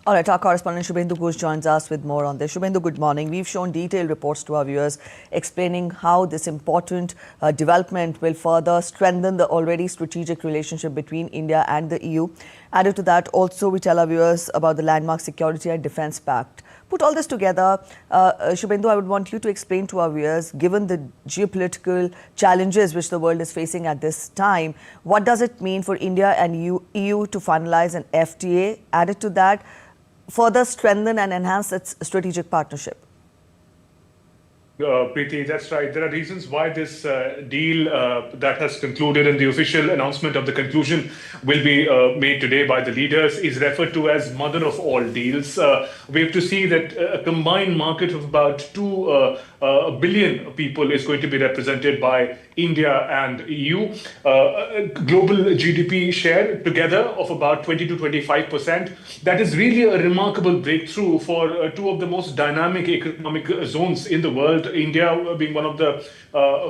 All right, our correspondent Shubhendu Ghosh joins us with more on this. Shubhendu, good morning. We've shown detailed reports to our viewers explaining how this important development will further strengthen the already strategic relationship between India and the EU. Added to that, also we tell our viewers about the landmark Security and Defence Pact. Put all this together, Shubhendu, I would want you to explain to our viewers, given the geopolitical challenges which the world is facing at this time, what does it mean for India and EU to finalize an FTA? Added to that, further strengthen and enhance its strategic partnership? Preeti, that's right. There are reasons why this deal that has concluded and the official announcement of the conclusion will be made today by the leaders is referred to as mother of all deals. We have to see that a combined market of about 2 billion people is going to be represented by India and EU. Global GDP share together of about 20 to 25%. That is really a remarkable breakthrough for two of the most dynamic economic zones in the world. India being one of the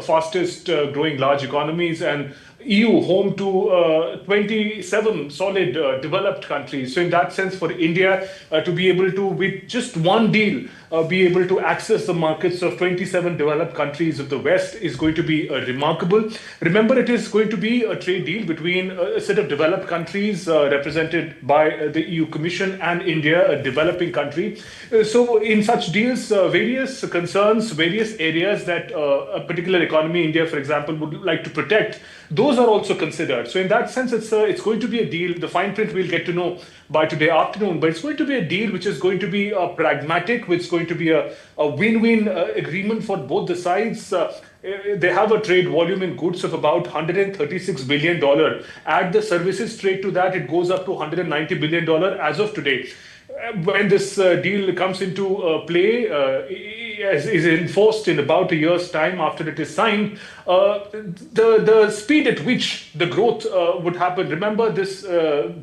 fastest growing large economies, and EU home to 27 solid developed countries. So in that sense, for India to be able to, with just one deal, be able to access the markets of 27 developed countries of the West is going to be remarkable. Remember, it is going to be a trade deal between a set of developed countries represented by the EU Commission and India, a developing country. So in such deals, various concerns, various areas that a particular economy, India, for example, would like to protect, those are also considered. So in that sense, it's going to be a deal. The fine print we'll get to know by today afternoon, but it's going to be a deal which is going to be pragmatic, which is going to be a win-win agreement for both the sides. They have a trade volume in goods of about $136 billion. Add the services trade to that, it goes up to $190 billion as of today. When this deal comes into play, is enforced in about a year's time after it is signed, the speed at which the growth would happen. Remember, this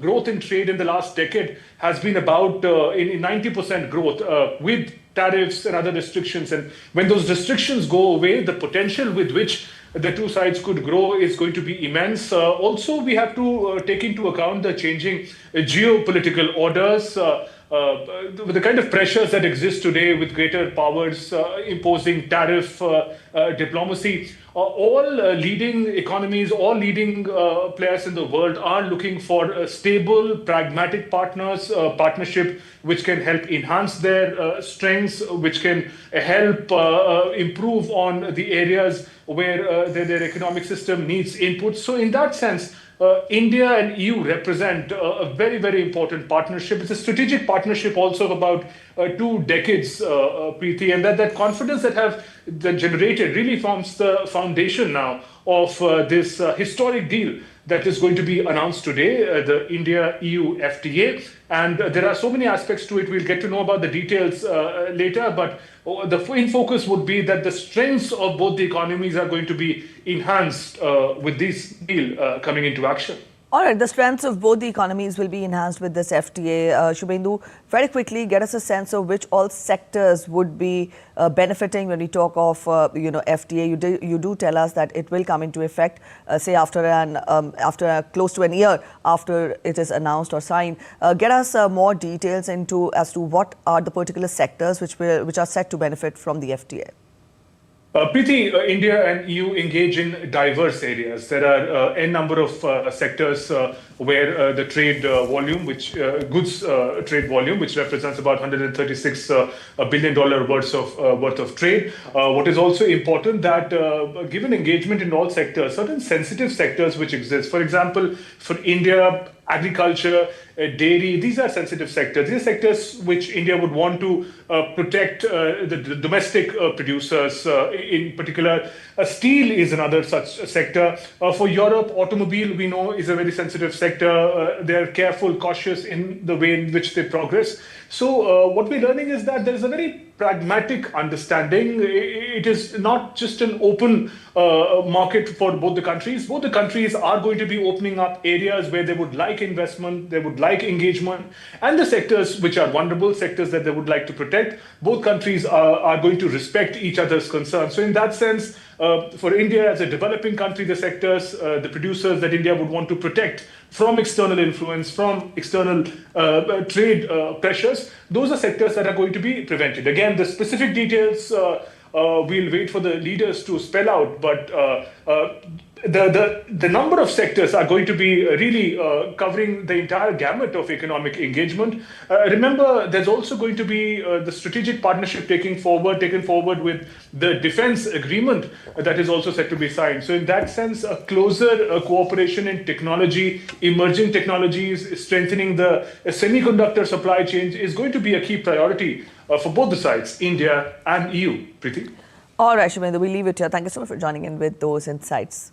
growth in trade in the last decade has been about in 90% growth with tariffs and other restrictions. And when those restrictions go away, the potential with which the two sides could grow is going to be immense. Also, we have to take into account the changing geopolitical orders. The kind of pressures that exist today with greater powers imposing tariff diplomacy, all leading economies, all leading players in the world are looking for stable, pragmatic partnership which can help enhance their strengths, which can help improve on the areas where their economic system needs input. So in that sense, India and EU represent a very, very important partnership. It's a strategic partnership also of about 2 decades, Preeti, and that confidence that generated really forms the foundation now of this historic deal that is going to be announced today, the India-EU FTA. And there are so many aspects to it. We'll get to know about the details later, but the main focus would be that the strengths of both the economies are going to be enhanced with this deal coming into action. All right, the strengths of both the economies will be enhanced with this FTA. Shubhendu, very quickly, get us a sense of which all sectors would be benefiting when we talk of, FTA. You do tell us that it will come into effect, say after close to a year after it is announced or signed. Get us more details as to what are the particular sectors which are set to benefit from the FTA. Preeti, India and EU engage in diverse areas. There are n number of sectors where the trade volume, goods trade volume, which represents about $136 billion worth of trade. What is also important that given engagement in all sectors, certain sensitive sectors which exist. For example, for India, agriculture, dairy, these are sensitive sectors. These are sectors which India would want to protect the domestic producers. In particular, steel is another such sector. For Europe, automobile, we know, is a very sensitive sector. They're careful, cautious in the way in which they progress. So what we're learning is that there is a very pragmatic understanding. It is not just an open market for both the countries. Both the countries are going to be opening up areas where they would like investment, they would like engagement, and the sectors which are vulnerable, sectors that they would like to protect. Both countries are going to respect each other's concerns. So in that sense, for India as a developing country, the sectors, the producers that India would want to protect from external influence, from external trade pressures, those are sectors that are going to be prevented. Again, the specific details we'll wait for the leaders to spell out, but the number of sectors are going to be really covering the entire gamut of economic engagement. Remember, there's also going to be the strategic partnership taken forward with the defense agreement that is also set to be signed. So in that sense, a closer cooperation in technology, emerging technologies, strengthening the semiconductor supply chain is going to be a key priority for both the sides, India and EU. Preeti? All right, Shubhendu, we'll leave it here. Thank you so much for joining in with those insights.